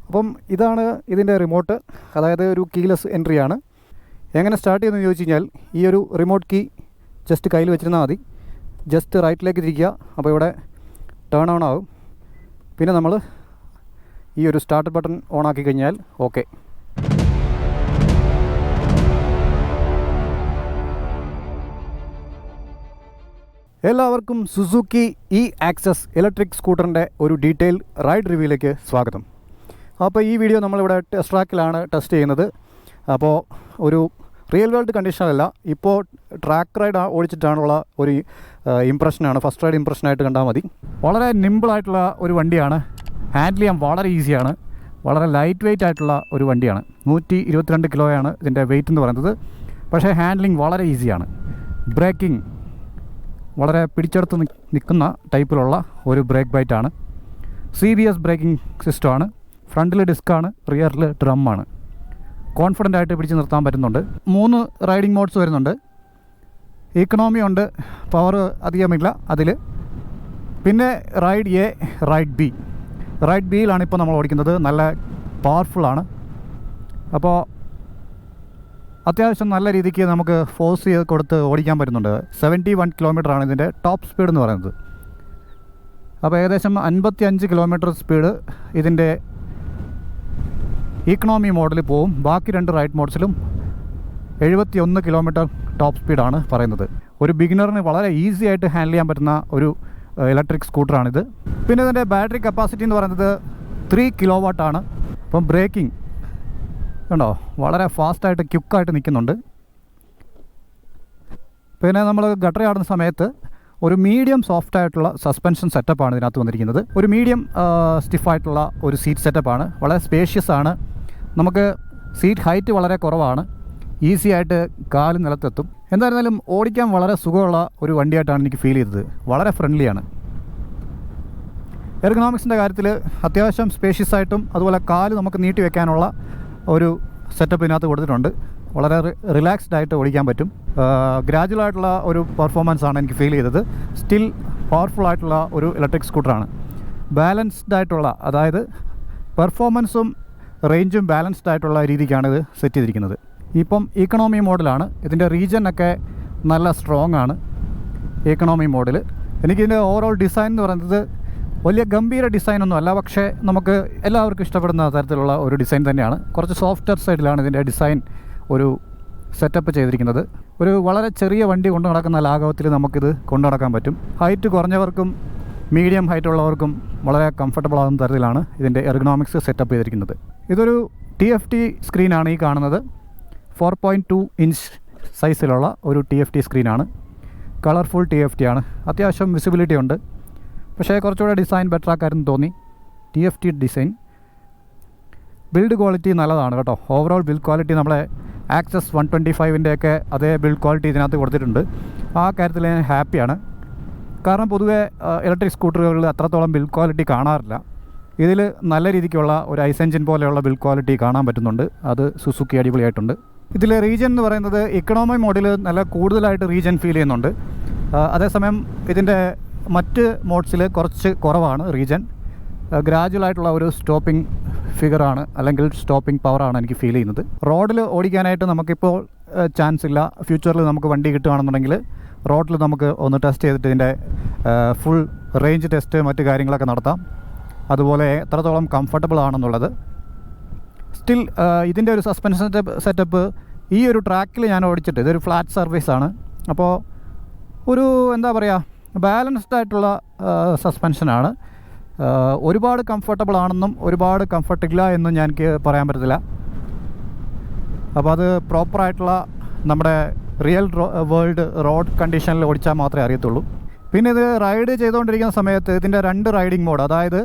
അപ്പം ഇതാണ് ഇതിൻ്റെ റിമോട്ട്, അതായത് ഒരു കീലെസ് എൻട്രിയാണ്. എങ്ങനെ സ്റ്റാർട്ട് ചെയ്യുന്നതെന്ന് ചോദിച്ചു കഴിഞ്ഞാൽ ഈ ഒരു റിമോട്ട് കീ ജസ്റ്റ് കയ്യിൽ വെച്ചിരുന്നാൽ മതി. ജസ്റ്റ് റൈറ്റിലേക്ക് തിരിക്കുക, അപ്പോൾ ഇവിടെ ടേൺ ഓൺ ആകും. പിന്നെ നമ്മൾ ഈ ഒരു സ്റ്റാർട്ട് ബട്ടൺ ഓൺ ആക്കി കഴിഞ്ഞാൽ ഓക്കെ. എല്ലാവർക്കും സുസുക്കി ഇ ആക്സസ് ഇലക്ട്രിക് സ്കൂട്ടറിൻ്റെ ഒരു ഡീറ്റെയിൽ റൈഡ് റിവ്യൂയിലേക്ക് സ്വാഗതം. അപ്പോൾ ഈ വീഡിയോ നമ്മളിവിടെ ടെസ്റ്റ് ട്രാക്കിലാണ് ടെസ്റ്റ് ചെയ്യുന്നത്. അപ്പോൾ ഒരു റിയൽ വേൾഡ് കണ്ടീഷനല്ല, ഇപ്പോൾ ട്രാക്ക് റൈഡ് ഓടിച്ചിട്ടാണുള്ള ഒരു ഇംപ്രഷനാണ്, ഫസ്റ്റ് റൈഡ് ഇംപ്രഷനായിട്ട് കണ്ടാൽ മതി. വളരെ നിമ്പിളായിട്ടുള്ള ഒരു വണ്ടിയാണ്, ഹാൻഡിൽ ചെയ്യാൻ വളരെ ഈസിയാണ്, വളരെ ലൈറ്റ് വെയ്റ്റ് ആയിട്ടുള്ള ഒരു വണ്ടിയാണ്. 122 കിലോയാണ് ഇതിൻ്റെ വെയ്റ്റ് എന്ന് പറയുന്നത്. പക്ഷേ ഹാൻഡ്ലിങ് വളരെ ഈസിയാണ്. ബ്രേക്കിംഗ് വളരെ പിടിച്ചെടുത്ത് നിൽക്കുന്ന ടൈപ്പിലുള്ള ഒരു ബ്രേക്ക് ബൈറ്റാണ്. CBS ബ്രേക്കിംഗ് സിസ്റ്റമാണ്. ഫ്രണ്ടിൽ ഡിസ്ക്കാണ്, റിയറിൽ ഡ്രമ്മാണ്. കോൺഫിഡൻ്റ് ആയിട്ട് പിടിച്ച് നിർത്താൻ പറ്റുന്നുണ്ട്. 3 റൈഡിംഗ് മോഡ്സ് വരുന്നുണ്ട്. ഇക്കണോമി ഉണ്ട്, പവർ അധികമില്ല അതിൽ. പിന്നെ ride A, ride B. Ride ബിയിലാണ് ഇപ്പോൾ നമ്മൾ ഓടിക്കുന്നത്. നല്ല പവർഫുള്ളാണ്. അപ്പോൾ അത്യാവശ്യം നല്ല രീതിക്ക് നമുക്ക് ഫോഴ്സ് ചെയ്ത് കൊടുത്ത് ഓടിക്കാൻ പറ്റുന്നുണ്ട്. 71 കിലോമീറ്ററാണ് ഇതിൻ്റെ ടോപ്പ് സ്പീഡ് എന്ന് പറയുന്നത്. അപ്പോൾ ഏകദേശം 55 കിലോമീറ്റർ സ്പീഡ് ഇതിൻ്റെ ഇക്കണോമി മോഡിൽ പോവും. ബാക്കി 2 റൈഡ് മോഡ്സിലും 71 കിലോമീറ്റർ ടോപ്പ് സ്പീഡാണ് പറയുന്നത്. ഒരു ബിഗിനറിന് വളരെ ഈസി ആയിട്ട് ഹാൻഡിൽ ചെയ്യാൻ പറ്റുന്ന ഒരു ഇലക്ട്രിക് സ്കൂട്ടറാണിത്. പിന്നെ ഇതിൻ്റെ ബാറ്ററി കപ്പാസിറ്റി എന്ന് പറയുന്നത് 3 കിലോ വാട്ടാണ്. അപ്പം ബ്രേക്കിംഗ് കണ്ടോ, വളരെ ഫാസ്റ്റായിട്ട് ക്വിക്കായിട്ട് നിൽക്കുന്നുണ്ട്. പിന്നെ നമ്മൾ ഗട്ടർ ആടുന്ന സമയത്ത് ഒരു മീഡിയം സോഫ്റ്റ് ആയിട്ടുള്ള സസ്പെൻഷൻ സെറ്റപ്പാണ് ഇതിനകത്ത് വന്നിരിക്കുന്നത്. ഒരു മീഡിയം സ്റ്റിഫായിട്ടുള്ള ഒരു സീറ്റ് സെറ്റപ്പാണ്. വളരെ സ്പേഷ്യസ് ആണ്. നമുക്ക് സീറ്റ് ഹൈറ്റ് വളരെ കുറവാണ്. ഈസി ആയിട്ട് കാല് നിലത്തെത്തും. എന്തായിരുന്നാലും ഓടിക്കാൻ വളരെ സുഖമുള്ള ഒരു വണ്ടിയായിട്ടാണ് എനിക്ക് ഫീൽ ചെയ്തത്. വളരെ ഫ്രണ്ട്ലിയാണ്. എർഗണോമിക്സിൻ്റെ കാര്യത്തിൽ അത്യാവശ്യം സ്പേഷ്യസ് ആയിട്ടും അതുപോലെ കാല് നമുക്ക് നീട്ടി വെക്കാനുള്ള ഒരു സെറ്റപ്പ് ഇതിനകത്ത് കൊടുത്തിട്ടുണ്ട്. വളരെ റിലാക്സ്ഡ് ആയിട്ട് ഓടിക്കാൻ പറ്റും. ഗ്രാജുവൽ ആയിട്ടുള്ള ഒരു പെർഫോമൻസ് ആണ് എനിക്ക് ഫീൽ ചെയ്തത്. സ്റ്റിൽ പവർഫുൾ ആയിട്ടുള്ള ഒരു ഇലക്ട്രിക് സ്കൂട്ടറാണ്. ബാലൻസ്ഡ് ആയിട്ടുള്ള, അതായത് പെർഫോമൻസും റേഞ്ചും ബാലൻസ്ഡ് ആയിട്ടുള്ള രീതിക്കാണ് ഇത് സെറ്റ് ചെയ്തിരിക്കുന്നത്. ഇപ്പം ഇക്കണോമി മോഡിലാണ്. ഇതിൻ്റെ റീജനൊക്കെ നല്ല സ്ട്രോങ് ആണ് ഇക്കണോമി മോഡിൽ. എനിക്കിതിൻ്റെ ഓവറോൾ ഡിസൈൻ എന്ന് പറയുന്നത് വലിയ ഗംഭീര ഡിസൈനൊന്നും അല്ല, പക്ഷേ നമുക്ക് എല്ലാവർക്കും ഇഷ്ടപ്പെടുന്ന തരത്തിലുള്ള ഒരു ഡിസൈൻ തന്നെയാണ്. കുറച്ച് സോഫ്റ്റ്വെയർ സൈഡിലാണ് ഇതിൻ്റെ ഡിസൈൻ ഒരു സെറ്റപ്പ് ചെയ്തിരിക്കുന്നത്. ഒരു വളരെ ചെറിയ വണ്ടി കൊണ്ടു നടക്കുന്ന ലാഘവത്തിൽ നമുക്കിത് കൊണ്ടു നടക്കാൻ പറ്റും. ഹൈറ്റ് കുറഞ്ഞവർക്കും മീഡിയം ഹൈറ്റ് ഉള്ളവർക്കും വളരെ കംഫർട്ടബിൾ ആകുന്ന തരത്തിലാണ് ഇതിൻ്റെ എർഗണോമിക്സ് സെറ്റപ്പ് ചെയ്തിരിക്കുന്നത്. ഇതൊരു TFT സ്ക്രീനാണ് ഈ കാണുന്നത്. 4.2 ഇഞ്ച് സൈസിലുള്ള ഒരു TFT സ്ക്രീനാണ്. കളർഫുൾ TFT ആണ്. അത്യാവശ്യം വിസിബിലിറ്റി ഉണ്ട്. പക്ഷേ കുറച്ചുകൂടെ ഡിസൈൻ ബെറ്റർ ആക്കാരെന്ന് തോന്നി. TFT design. ബിൽഡ് ക്വാളിറ്റി നല്ലതാണ് കേട്ടോ. ഓവറോൾ ബിൽഡ് ക്വാളിറ്റി നമ്മളെ ആക്സസ് 125-ൻ്റെയൊക്കെ അതേ ബിൽഡ് ക്വാളിറ്റി ഇതിനകത്ത് കൊടുത്തിട്ടുണ്ട്. ആ കാര്യത്തിൽ ഞാൻ ഹാപ്പിയാണ്. കാരണം പൊതുവേ ഇലക്ട്രിക് സ്കൂട്ടറുകളിൽ അത്രത്തോളം ബിൽഡ് ക്വാളിറ്റി കാണാറില്ല. ഇതിൽ നല്ല രീതിക്കുള്ള ഒരു ഐസ് എഞ്ചിൻ പോലെയുള്ള ബിൽഡ് ക്വാളിറ്റി കാണാൻ പറ്റുന്നുണ്ട്. അത് സുസുക്കി അടിപൊളിയായിട്ടുണ്ട്. ഇതിലെ റീജൻ എന്ന് പറയുന്നത് ഇക്കണോമി മോഡിൽ നല്ല കൂടുതലായിട്ട് റീജൻ ഫീൽ ചെയ്യുന്നുണ്ട്. അതേസമയം ഇതിൻ്റെ മറ്റ് മോഡ്സിൽ കുറച്ച് കുറവാണ് റീജൻ. ഗ്രാജുവലായിട്ടുള്ള ഒരു സ്റ്റോപ്പിംഗ് ഫിഗറാണ്, അല്ലെങ്കിൽ സ്റ്റോപ്പിംഗ് പവറാണ് എനിക്ക് ഫീൽ ചെയ്യുന്നത്. റോഡിൽ ഓടിക്കാനായിട്ട് നമുക്കിപ്പോൾ ചാൻസ് ഇല്ല. ഫ്യൂച്ചറിൽ നമുക്ക് വണ്ടി കിട്ടുകയാണെന്നുണ്ടെങ്കിൽ റോഡിൽ നമുക്ക് ഒന്ന് ടെസ്റ്റ് ചെയ്തിട്ട് ഇതിൻ്റെ ഫുൾ റേഞ്ച് ടെസ്റ്റ് മറ്റ് കാര്യങ്ങളൊക്കെ നടത്താം. അതുപോലെ എത്രത്തോളം കംഫർട്ടബിൾ ആണെന്നുള്ളത്. സ്റ്റിൽ ഇതിൻ്റെ ഒരു സസ്പെൻഷൻ സെറ്റപ്പ് ഈ ഒരു ട്രാക്കിൽ ഞാൻ ഓടിച്ചിട്ട്, ഇതൊരു ഫ്ലാറ്റ് സർഫേസാണ്. അപ്പോൾ ഒരു എന്താ പറയുക, ബാലൻസ്ഡ് ആയിട്ടുള്ള സസ്പെൻഷനാണ്. ഒരുപാട് കംഫർട്ടബിൾ ആണെന്നും ഒരുപാട് കംഫർട്ടില്ല എന്നും എനിക്ക് പറയാൻ പറ്റത്തില്ല. അപ്പോൾ അത് പ്രോപ്പറായിട്ടുള്ള നമ്മുടെ റിയൽ വേൾഡ് റോഡ് കണ്ടീഷനിൽ ഓടിച്ചാൽ മാത്രമേ അറിയത്തുള്ളൂ. പിന്നെ ഇത് റൈഡ് ചെയ്തുകൊണ്ടിരിക്കുന്ന സമയത്ത് ഇതിൻ്റെ 2 റൈഡിംഗ് മോഡ്, അതായത്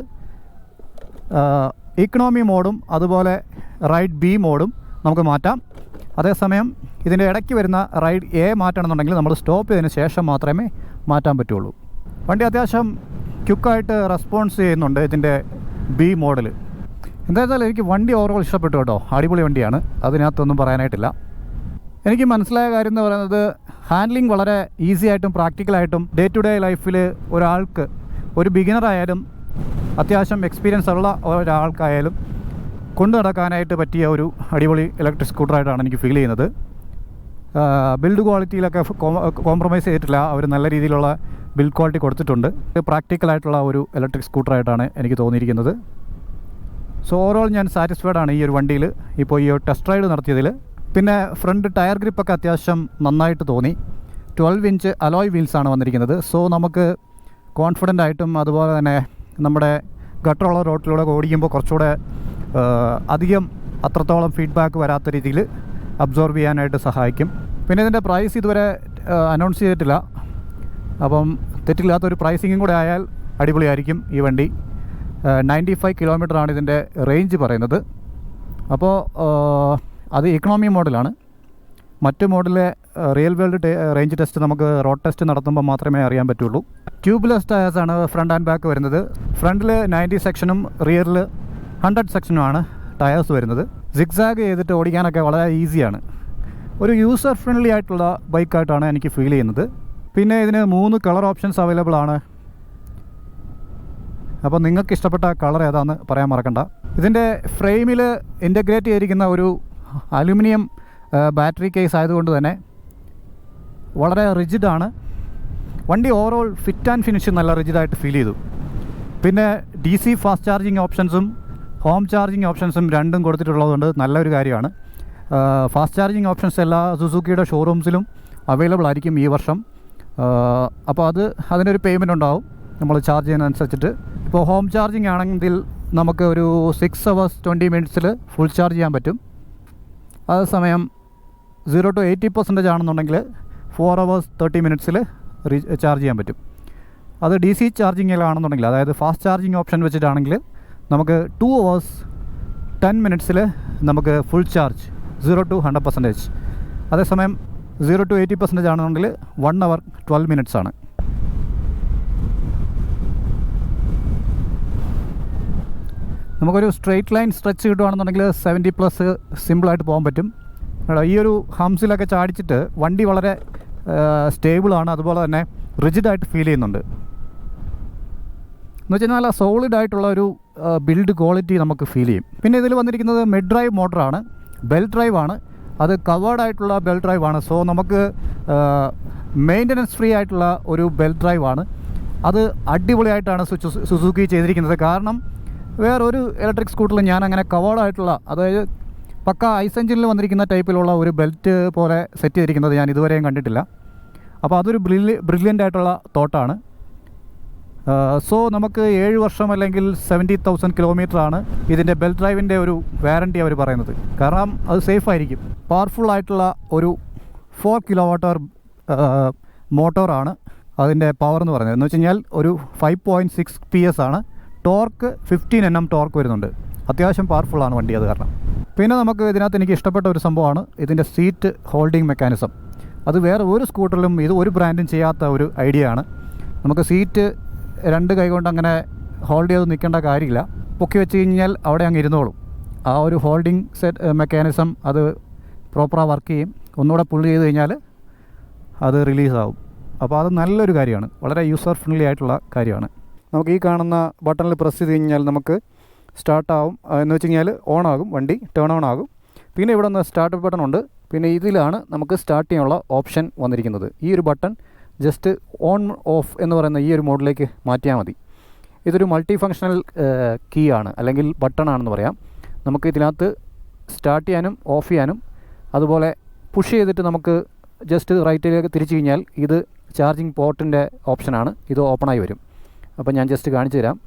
ഇക്കണോമി മോഡും അതുപോലെ റൈഡ് ബി മോഡും നമുക്ക് മാറ്റാം. അതേസമയം ഇതിൻ്റെ ഇടയ്ക്ക് വരുന്ന റൈഡ് എ മാറ്റണമെന്നുണ്ടെങ്കിൽ നമ്മൾ സ്റ്റോപ്പ് ചെയ്തതിന് ശേഷം മാത്രമേ മാറ്റാൻ പറ്റുള്ളൂ. വണ്ടി അത്യാവശ്യം ക്വിക്കായിട്ട് റെസ്പോൺസ് ചെയ്യുന്നുണ്ട് ഇതിൻ്റെ ബി മോഡൽ. എന്തായാലും എനിക്ക് വണ്ടി ഓവറോൾ ഇഷ്ടപ്പെട്ടു കേട്ടോ. അടിപൊളി വണ്ടിയാണ്, അതിനകത്തൊന്നും പറയാനായിട്ടില്ല. എനിക്ക് മനസ്സിലായ കാര്യം എന്ന് പറയുന്നത്, ഹാൻഡ്ലിങ് വളരെ ഈസി ആയിട്ടും പ്രാക്ടിക്കലായിട്ടും ഡേ ടു ഡേ ലൈഫിൽ ഒരാൾക്ക്, ഒരു ബിഗിനറായാലും അത്യാവശ്യം എക്സ്പീരിയൻസ് ഉള്ള ഒരാൾക്കായാലും കൊണ്ടു നടക്കാനായിട്ട് പറ്റിയ ഒരു അടിപൊളി ഇലക്ട്രിക് സ്കൂട്ടറായിട്ടാണ് എനിക്ക് ഫീൽ ചെയ്യുന്നത്. ബിൽഡ് ക്വാളിറ്റിയിലൊക്കെ കോംപ്രമൈസ് ചെയ്തിട്ടില്ല. അവർ നല്ല രീതിയിലുള്ള ബിൽഡ് ക്വാളിറ്റി കൊടുത്തിട്ടുണ്ട്. പ്രാക്ടിക്കലായിട്ടുള്ള ഒരു ഇലക്ട്രിക് സ്കൂട്ടറായിട്ടാണ് എനിക്ക് തോന്നിയിരിക്കുന്നത്. സോ ഓവറോൾ ഞാൻ സാറ്റിസ്ഫൈഡ് ആണ് ഈ ഒരു വണ്ടിയിൽ ഇപ്പോൾ ഈ ടെസ്റ്റ് റൈഡ് നടത്തിയതിൽ. പിന്നെ ഫ്രണ്ട് ടയർ ഗ്രിപ്പൊക്കെ അത്യാവശ്യം നന്നായിട്ട് തോന്നി. 12 ഇഞ്ച് അലോയ് വീൽസാണ് വന്നിരിക്കുന്നത്. സോ നമുക്ക് കോൺഫിഡൻ്റ് ആയിട്ടും അതുപോലെ തന്നെ നമ്മുടെ ഗട്ടറുള്ള റോട്ടിലൂടെ ഓടിക്കുമ്പോൾ കുറച്ചുകൂടെ അധികം അത്രത്തോളം ഫീഡ്ബാക്ക് വരാത്ത രീതിയിൽ അബ്സോർബ് ചെയ്യാനായിട്ട് സഹായിക്കും. പിന്നെ ഇതിൻ്റെ പ്രൈസ് ഇതുവരെ അനൗൺസ് ചെയ്തിട്ടില്ല. അപ്പം തെറ്റില്ലാത്തൊരു പ്രൈസിങ്ങും കൂടെ ആയാൽ അടിപൊളിയായിരിക്കും ഈ വണ്ടി. 95 കിലോമീറ്ററാണ് ഇതിൻ്റെ റേഞ്ച് പറയുന്നത്. അപ്പോൾ അത് ഇക്കണോമി മോഡലാണ്. മറ്റ് മോഡലിലെ റിയൽ വേൾഡ് റേഞ്ച് ടെസ്റ്റ് നമുക്ക് റോഡ് ടെസ്റ്റ് നടത്തുമ്പോൾ മാത്രമേ അറിയാൻ പറ്റുള്ളൂ. ട്യൂബ്ലെസ് ടയേഴ്സാണ് ഫ്രണ്ട് ആൻഡ് ബാക്ക് വരുന്നത്. ഫ്രണ്ടിൽ 90 സെക്ഷനും റിയറിൽ 100 സെക്ഷനുമാണ് ടയേഴ്സ് വരുന്നത്. സിഗ്സാഗ് ചെയ്തിട്ട് ഓടിക്കാനൊക്കെ വളരെ ഈസിയാണ്. ഒരു യൂസർ ഫ്രണ്ട്ലി ആയിട്ടുള്ള ബൈക്കായിട്ടാണ് എനിക്ക് ഫീൽ ചെയ്യുന്നത്. പിന്നെ ഇതിന് 3 കളർ ഓപ്ഷൻസ് അവൈലബിൾ ആണ്. അപ്പോൾ നിങ്ങൾക്ക് ഇഷ്ടപ്പെട്ട കളർ ഏതാണെന്ന് പറയാൻ മറക്കണ്ട. ഇതിൻ്റെ ഫ്രെയിമിൽ ഇൻ്റഗ്രേറ്റ് ചെയ്തിരിക്കുന്ന ഒരു അലുമിനിയം ബാറ്ററി കേസ് ആയതുകൊണ്ട് തന്നെ വളരെ റിജിഡാണ്. വണ്ടി ഓവറോൾ ഫിറ്റ് ആൻഡ് ഫിനിഷ് നല്ല റിജിഡായിട്ട് ഫീൽ ചെയ്തു. പിന്നെ DC ഫാസ്റ്റ് ചാർജിങ് ഓപ്ഷൻസും ഹോം ചാർജിങ് ഓപ്ഷൻസും രണ്ടും കൊടുത്തിട്ടുള്ളതുകൊണ്ട് നല്ലൊരു കാര്യമാണ്. ഫാസ്റ്റ് ചാർജിങ് ഓപ്ഷൻസ് എല്ലാ സുസുക്കിയുടെ ഷോറൂംസിലും അവൈലബിൾ ആയിരിക്കും ഈ വർഷം. അപ്പോൾ അതിനൊരു പേയ്മെൻറ്റ് ഉണ്ടാവും നമ്മൾ ചാർജ് ചെയ്യുന്നതനുസരിച്ചിട്ട്. ഇപ്പോൾ ഹോം ചാർജിങ് ആണെങ്കിൽ നമുക്ക് ഒരു 6 hours 20 minutes ഫുൾ ചാർജ് ചെയ്യാൻ പറ്റും. അതേസമയം 0 to 80% ആണെന്നുണ്ടെങ്കിൽ 4 hours 30 minutes ചാർജ് ചെയ്യാൻ പറ്റും. അത് DC ചാർജിങ്ങിലാണെന്നുണ്ടെങ്കിൽ, അതായത് ഫാസ്റ്റ് ചാർജിങ് ഓപ്ഷൻ വെച്ചിട്ടാണെങ്കിൽ നമുക്ക് 2 hours 10 minutes നമുക്ക് ഫുൾ ചാർജ് 0 to 100%. അതേസമയം 0 to 80% ആണെന്നുണ്ടെങ്കിൽ 1 hour 12 minutes ആണ്. നമുക്കൊരു സ്ട്രെയിറ്റ് ലൈൻ സ്ട്രെച്ച് കിട്ടുകയാണെന്നുണ്ടെങ്കിൽ 70+ സിമ്പിളായിട്ട് പോകാൻ പറ്റും. ഈ ഒരു ഹംസിലൊക്കെ ചാടിച്ചിട്ട് വണ്ടി വളരെ സ്റ്റേബിളാണ്. അതുപോലെ തന്നെ റിജിഡായിട്ട് ഫീൽ ചെയ്യുന്നുണ്ട്. എന്ന് വെച്ചാൽ നല്ല സോളിഡായിട്ടുള്ള ഒരു ബിൽഡ് ക്വാളിറ്റി നമുക്ക് ഫീൽ ചെയ്യും. പിന്നെ ഇതിൽ വന്നിരിക്കുന്നത് മിഡ് ഡ്രൈവ് മോട്ടറാണ്. ബെൽറ്റ് ഡ്രൈവാണ്. അത് കവേർഡായിട്ടുള്ള ബെൽറ്റ് ഡ്രൈവാണ്. സോ നമുക്ക് മെയിൻ്റനൻസ് ഫ്രീ ആയിട്ടുള്ള ഒരു ബെൽറ്റ് ഡ്രൈവാണ്. അത് അടിപൊളിയായിട്ടാണ് സുസുക്കി ചെയ്തിരിക്കുന്നത്. കാരണം വേറൊരു ഇലക്ട്രിക് സ്കൂട്ടറിൽ ഞാൻ അങ്ങനെ കവേർഡായിട്ടുള്ള, അതായത് പക്ക ഐസ് എഞ്ചിനിൽ വന്നിരിക്കുന്ന ടൈപ്പിലുള്ള ഒരു ബെൽറ്റ് പോലെ സെറ്റ് ചെയ്തിരിക്കുന്നത് ഞാൻ ഇതുവരെയും കണ്ടിട്ടില്ല. അപ്പോൾ അതൊരു ബ്രില്യൻ്റ് ആയിട്ടുള്ള തോട്ടാണ്. സോ നമുക്ക് 7 വർഷം അല്ലെങ്കിൽ 70,000 കിലോമീറ്ററാണ് ഇതിൻ്റെ ബെൽറ്റ് ഡ്രൈവിൻ്റെ ഒരു വാറൻറ്റി അവർ പറയുന്നത്. കാരണം അത് സേഫ് ആയിരിക്കും. പവർഫുൾ ആയിട്ടുള്ള ഒരു 4 kWh മോട്ടോറാണ് അതിൻ്റെ പവർ എന്ന് പറയുന്നത്. എന്ന് വെച്ച് കഴിഞ്ഞാൽ ഒരു 5.6 PS ആണ്. ടോർക്ക് 15 Nm ടോർക്ക് വരുന്നുണ്ട്. അത്യാവശ്യം പവർഫുള്ളാണ് വണ്ടി അത് കാരണം. പിന്നെ നമുക്ക് ഇതിനകത്ത് എനിക്ക് ഇഷ്ടപ്പെട്ട ഒരു സംഭവമാണ് ഇതിൻ്റെ സീറ്റ് ഹോൾഡിംഗ് മെക്കാനിസം. അത് വേറെ ഒരു സ്കൂട്ടറിലും ഇത് ഒരു ബ്രാൻഡും ചെയ്യാത്ത ഒരു ഐഡിയ ആണ്. നമുക്ക് സീറ്റ് 2 കൈ കൊണ്ട് അങ്ങനെ ഹോൾഡ് ചെയ്ത് നിൽക്കേണ്ട കാര്യമില്ല. പൊക്കി വെച്ച് കഴിഞ്ഞാൽ അവിടെ അങ്ങ് ഇരുന്നോളും. ആ ഒരു ഹോൾഡിംഗ് മെക്കാനിസം അത് പ്രോപ്പറായി വർക്ക് ചെയ്യും. ഒന്നുകൂടെ പുള്ള് ചെയ്ത് കഴിഞ്ഞാൽ അത് റിലീസാവും. അപ്പോൾ അത് നല്ലൊരു കാര്യമാണ്. വളരെ യൂസർ ഫ്രണ്ട്ലി ആയിട്ടുള്ള കാര്യമാണ്. നമുക്ക് ഈ കാണുന്ന ബട്ടണിൽ പ്രസ് ചെയ്ത് കഴിഞ്ഞാൽ നമുക്ക് സ്റ്റാർട്ടാവും. എന്ന് വെച്ച് കഴിഞ്ഞാൽ ഓണാകും, വണ്ടി ടേൺ ഓൺ ആകും. പിന്നെ ഇവിടെ നിന്ന് സ്റ്റാർട്ട് ബട്ടൺ ഉണ്ട്. പിന്നെ ഇതിലാണ് നമുക്ക് സ്റ്റാർട്ട് ചെയ്യാനുള്ള ഓപ്ഷൻ വന്നിരിക്കുന്നത്. ഈ ഒരു ബട്ടൺ ജസ്റ്റ് ഓൺ ഓഫ് എന്ന് പറയുന്ന ഈ ഒരു മോഡിലേക്ക് മാറ്റിയാൽ മതി. ഇതൊരു മൾട്ടി ഫങ്ഷണൽ കീ ആണ്, അല്ലെങ്കിൽ ബട്ടൺ ആണെന്ന് പറയാം. നമുക്ക് ഇതിനകത്ത് സ്റ്റാർട്ട് ചെയ്യാനും ഓഫ് ചെയ്യാനും, അതുപോലെ പുഷ് ചെയ്തിട്ട് നമുക്ക് ജസ്റ്റ് റൈറ്റിലേക്ക് തിരിച്ചു കഴിഞ്ഞാൽ ഇത് ചാർജിങ് പോർട്ടിൻ്റെ ഓപ്ഷനാണ്. ഇത് ഓപ്പണായി വരും. അപ്പോൾ ഞാൻ ജസ്റ്റ് കാണിച്ചു തരാം.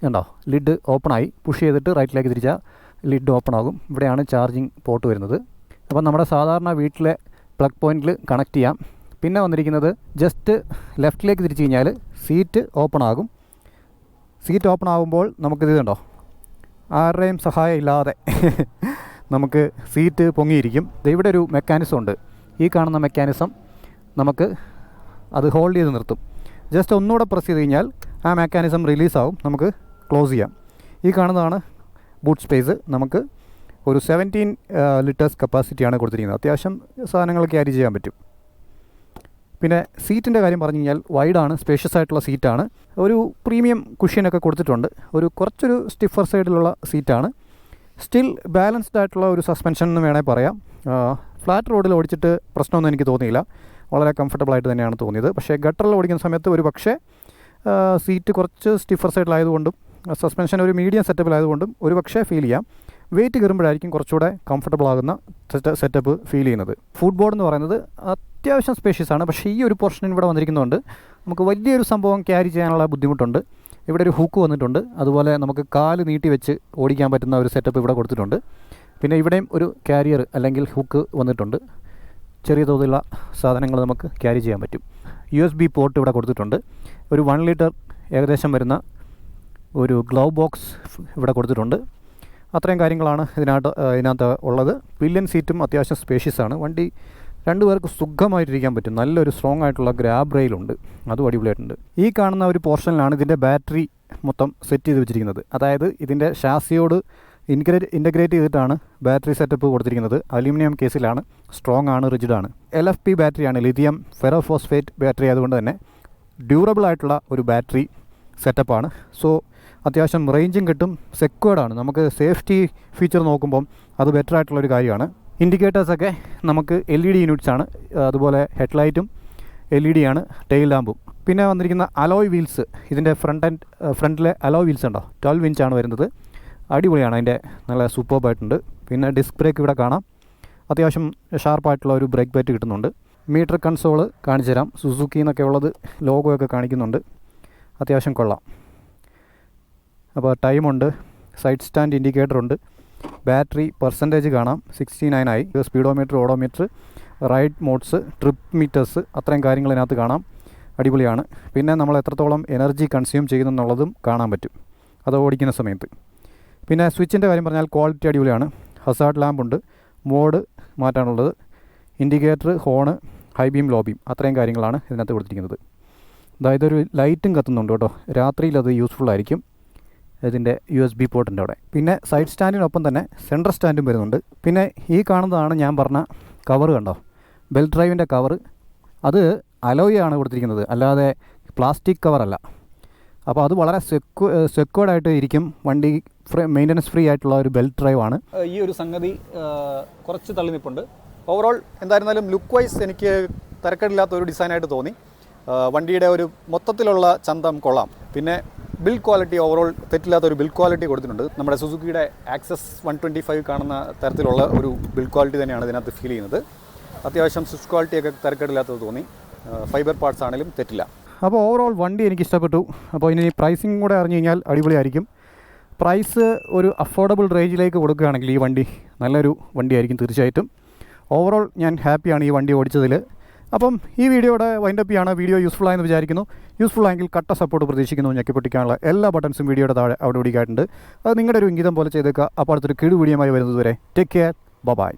കണ്ടോ, ലിഡ് ഓപ്പണായി. പുഷ് ചെയ്തിട്ട് റൈറ്റിലേക്ക് തിരിച്ചാൽ ലിഡ് ഓപ്പൺ ആകും. ഇവിടെയാണ് ചാർജിങ് പോർട്ട് വരുന്നത്. അപ്പോൾ നമ്മുടെ സാധാരണ വീട്ടിലെ പ്ലഗ് പോയിൻറ്റിൽ കണക്ട് ചെയ്യാം. പിന്നെ വന്നിരിക്കുന്നത് ജസ്റ്റ് ലെഫ്റ്റിലേക്ക് തിരിച്ചു കഴിഞ്ഞാൽ സീറ്റ് ഓപ്പൺ ആകും. സീറ്റ് ഓപ്പൺ ആകുമ്പോൾ നമുക്കിത് കണ്ടോ, ആരുടെയും സഹായം ഇല്ലാതെ നമുക്ക് സീറ്റ് പൊങ്ങിയിരിക്കും. ഇവിടെ ഒരു മെക്കാനിസം ഉണ്ട്. ഈ കാണുന്ന മെക്കാനിസം നമുക്ക് അത് ഹോൾഡ് ചെയ്ത് നിർത്തും. ജസ്റ്റ് ഒന്നുകൂടെ പ്രസ് ചെയ്ത് കഴിഞ്ഞാൽ ആ മെക്കാനിസം റിലീസാവും. നമുക്ക് ക്ലോസ് ചെയ്യാം. ഈ കാണുന്നതാണ് ബൂട്ട് സ്പേസ്. നമുക്ക് ഒരു 17 liters കപ്പാസിറ്റിയാണ് കൊടുത്തിരിക്കുന്നത്. അത്യാവശ്യം സാധനങ്ങൾ ക്യാരി ചെയ്യാൻ പറ്റും. പിന്നെ സീറ്റിൻ്റെ കാര്യം പറഞ്ഞു കഴിഞ്ഞാൽ വൈഡാണ്, സ്പേഷ്യസ് ആയിട്ടുള്ള സീറ്റാണ്. ഒരു പ്രീമിയം കുഷ്യനൊക്കെ കൊടുത്തിട്ടുണ്ട്. കുറച്ചൊരു സ്റ്റിഫർ സൈഡിലുള്ള സീറ്റാണ്. സ്റ്റിൽ ബാലൻസ്ഡ് ആയിട്ടുള്ള ഒരു സസ്പെൻഷൻ എന്ന് വേണേൽ പറയാം. ഫ്ലാറ്റ് റോഡിൽ ഓടിച്ചിട്ട് പ്രശ്നമൊന്നും എനിക്ക് തോന്നിയില്ല. വളരെ കംഫർട്ടബിളായിട്ട് തന്നെയാണ് തോന്നിയത്. പക്ഷേ ഗട്ടറിൽ ഓടിക്കുന്ന സമയത്ത് ഒരു പക്ഷേ സീറ്റ് കുറച്ച് സ്റ്റിഫർ സൈഡിലായതുകൊണ്ടും സസ്പെൻഷൻ ഒരു മീഡിയം സെറ്റപ്പിലായതുകൊണ്ടും ഒരു പക്ഷേ ഫീൽ ചെയ്യാം. വെയിറ്റ് കയറുമ്പോഴായിരിക്കും കുറച്ചുകൂടെ കംഫർട്ടബിൾ ആകുന്ന സെറ്റപ്പ് ഫീൽ ചെയ്യുന്നത്. ഫുഡ് ബോർഡ് എന്ന് പറയുന്നത് അത്യാവശ്യം സ്പേഷ്യസ് ആണ്. പക്ഷേ ഈ ഒരു പോർഷൻ ഇവിടെ വന്നിരിക്കുന്നതുകൊണ്ട് നമുക്ക് വലിയൊരു സംഭവം ക്യാരി ചെയ്യാനുള്ള ബുദ്ധിമുട്ടുണ്ട്. ഇവിടെ ഒരു ഹൂക്ക് വന്നിട്ടുണ്ട്. അതുപോലെ നമുക്ക് കാല് നീട്ടി വെച്ച് ഓടിക്കാൻ പറ്റുന്ന ഒരു സെറ്റപ്പ് ഇവിടെ കൊടുത്തിട്ടുണ്ട്. പിന്നെ ഇവിടെയും ഒരു കാരിയർ അല്ലെങ്കിൽ ഹൂക്ക് വന്നിട്ടുണ്ട്. ചെറിയ തോതിലുള്ള സാധനങ്ങൾ നമുക്ക് ക്യാരി ചെയ്യാൻ പറ്റും. USB പോർട്ട് ഇവിടെ കൊടുത്തിട്ടുണ്ട്. ഒരു 1 ലിറ്റർ ഏകദേശം വരുന്ന ഒരു ഗ്ലൗ ബോക്സ് ഇവിടെ കൊടുത്തിട്ടുണ്ട്. അത്രയും കാര്യങ്ങളാണ് ഇതിനകത്ത് ഉള്ളത്. പില്ലിയൻ സീറ്റും അത്യാവശ്യം സ്പേഷ്യസ് ആണ്. വണ്ടി 2 പേർക്ക് സുഖമായിട്ടിരിക്കാൻ പറ്റും. നല്ലൊരു സ്ട്രോങ് ആയിട്ടുള്ള ഗ്രാബ് റെയിലുണ്ട്, അതും അടിപൊളിയായിട്ടുണ്ട്. ഈ കാണുന്ന ഒരു പോർഷനിലാണ് ഇതിൻ്റെ ബാറ്ററി മൊത്തം സെറ്റ് ചെയ്ത് വെച്ചിരിക്കുന്നത്. അതായത് ഇതിൻ്റെ ഷാസിയോട് ഇൻ്റഗ്രേറ്റ് ചെയ്തിട്ടാണ് ബാറ്ററി സെറ്റപ്പ് കൊടുത്തിരിക്കുന്നത്. അലൂമിനിയം കേസിലാണ്, സ്ട്രോങ് ആണ്, റിജിഡാണ്. LFP ബാറ്ററിയാണ്, ലിഥിയം ഫെറോ ഫോസ്ഫേറ്റ് ബാറ്ററി ആയതുകൊണ്ട് തന്നെ ഡ്യൂറബിൾ ആയിട്ടുള്ള ഒരു ബാറ്ററി സെറ്റപ്പാണ്. സോ അത്യാവശ്യം റേഞ്ചും കിട്ടും, സെക്വേർഡാണ്. നമുക്ക് സേഫ്റ്റി ഫീച്ചർ നോക്കുമ്പം അത് ബെറ്റർ ആയിട്ടുള്ളൊരു കാര്യമാണ്. ഇൻഡിക്കേറ്റേഴ്സൊക്കെ നമുക്ക് LED യൂണിറ്റ്സ് ആണ്. അതുപോലെ ഹെഡ്ലൈറ്റും LED ആണ്, ടെയിൽ ലാമ്പും. പിന്നെ വന്നിരിക്കുന്ന അലോയ് വീൽസ്, ഇതിൻ്റെ ഫ്രണ്ടിലെ അലോയ് വീൽസ് ഉണ്ടോ, 12 ഇഞ്ചാണ് വരുന്നത്. അടിപൊളിയാണ്, അതിൻ്റെ നല്ല സൂപ്പർബായിട്ടുണ്ട്. പിന്നെ ഡിസ്ക് ബ്രേക്ക് ഇവിടെ കാണാം. അത്യാവശ്യം ഷാർപ്പായിട്ടുള്ള ഒരു ബ്രേക്ക് പാറ്റ് കിട്ടുന്നുണ്ട്. മീറ്റർ കൺസോൾ കാണിച്ചു തരാം. സുസുക്കി എന്നൊക്കെ ഉള്ളത് ലോഗോയൊക്കെ കാണിക്കുന്നുണ്ട്. അത്യാവശ്യം കൊള്ളാം. അപ്പോൾ ടൈമുണ്ട്, സൈഡ് സ്റ്റാൻഡ് ഇൻഡിക്കേറ്ററുണ്ട്, ബാറ്ററി പെർസെൻറ്റേജ് കാണാം, 69 ആയി. Speedometer, odometer, ride modes, trip meters, അത്രയും കാര്യങ്ങൾ ഇതിനകത്ത് കാണാം. അടിപൊളിയാണ്. പിന്നെ നമ്മൾ എത്രത്തോളം എനർജി കൺസ്യൂം ചെയ്യുന്നെന്നുള്ളതും കാണാൻ പറ്റും അത് ഓടിക്കുന്ന സമയത്ത്. പിന്നെ സ്വിച്ചിൻ്റെ കാര്യം പറഞ്ഞാൽ ക്വാളിറ്റി അടിപൊളിയാണ്. ഹസാർഡ് ലാമ്പുണ്ട്, മോഡ് മാറ്റാനുള്ളത്, indicator, horn, high beam, low beam, അത്രയും കാര്യങ്ങളാണ് ഇതിനകത്ത് കൊടുത്തിരിക്കുന്നത്. അതായത് ഒരു ലൈറ്റും കത്തുന്നുണ്ട് കേട്ടോ, രാത്രിയിൽ അത് യൂസ്ഫുൾ ആയിരിക്കും. ഇതിൻ്റെ USB പോർട്ടിൻ്റെ അവിടെ. പിന്നെ സൈഡ് സ്റ്റാൻഡിനൊപ്പം തന്നെ സെൻട്രൽ സ്റ്റാൻഡും വരുന്നുണ്ട്. പിന്നെ ഈ കാണുന്നതാണ് ഞാൻ പറഞ്ഞ കവർ, കണ്ടോ, ബെൽറ്റ് ഡ്രൈവിൻ്റെ കവർ. അത് അലോയാണ് കൊടുത്തിരിക്കുന്നത്, അല്ലാതെ പ്ലാസ്റ്റിക് കവറല്ല. അപ്പോൾ അത് വളരെ സെക്യൂർഡായിട്ട് ഇരിക്കും. വണ്ടി മെയിൻ്റനൻസ് ഫ്രീ ആയിട്ടുള്ള ഒരു ബെൽറ്റ് ഡ്രൈവാണ്. ഈ ഒരു സംഗതി കുറച്ച് തള്ളി നിൽപ്പുണ്ട്. ഓവറോൾ എന്തായിരുന്നാലും ലുക്ക് വൈസ് എനിക്ക് തരക്കേടില്ലാത്ത ഒരു ഡിസൈനായിട്ട് തോന്നി. വണ്ടിയുടെ ഒരു മൊത്തത്തിലുള്ള ചന്തം കൊള്ളാം. പിന്നെ ബിൽഡ് ക്വാളിറ്റി ഓവറോൾ തെറ്റില്ലാത്തൊരു ബിൽഡ് ക്വാളിറ്റി കൊടുത്തിട്ടുണ്ട്. നമ്മുടെ സുസുക്കിയുടെ ആക്സസ് 125 കാണുന്ന തരത്തിലുള്ള ഒരു ബിൽഡ് ക്വാളിറ്റി തന്നെയാണ് ഇതിനകത്ത് ഫീൽ ചെയ്യുന്നത്. അത്യാവശ്യം സ്വിച്ച് ക്വാളിറ്റിയൊക്കെ തരക്കേടില്ലാത്തത് തോന്നി. ഫൈബർ പാർട്സ് ആണെങ്കിലും തെറ്റില്ല. അപ്പോൾ ഓവറോൾ വണ്ടി എനിക്ക് ഇഷ്ടപ്പെട്ടു. അപ്പോൾ ഇനി പ്രൈസിങ് കൂടെ അറിഞ്ഞു കഴിഞ്ഞാൽ അടിപൊളിയായിരിക്കും. പ്രൈസ് ഒരു അഫോർഡബിൾ റേഞ്ചിലേക്ക് കൊടുക്കുകയാണെങ്കിൽ ഈ വണ്ടി നല്ലൊരു വണ്ടിയായിരിക്കും തീർച്ചയായിട്ടും. ഓവറോൾ ഞാൻ ഹാപ്പിയാണ് ഈ വണ്ടി ഓടിച്ചതിൽ. അപ്പം ഈ വീഡിയോയുടെ വൈൻഡപ്പ് ചെയ്യാണ്. വീഡിയോ യൂസ്ഫുൾ ആയെന്ന് വിചാരിക്കുന്നു. യൂസ്ഫുൾ ആയെങ്കിൽ കട്ട സപ്പോർട്ട് പ്രതീക്ഷിക്കുന്നു. ഞെക്കിപ്പൊട്ടിക്കാനുള്ള എല്ലാ ബട്ടൺസും വീഡിയോയുടെ താഴെ അവിടെ ഓടിക്കാറുണ്ട്. അത് നിങ്ങളുടെ ഒരു ഇംഗിതം പോലെ ചെയ്തേക്കുക. അപ്പോൾ അടുത്തൊരു കിടു വീഡിയോയുമായി വരുന്നതുവരെ ടേക്ക് കെയർ, ബൈ.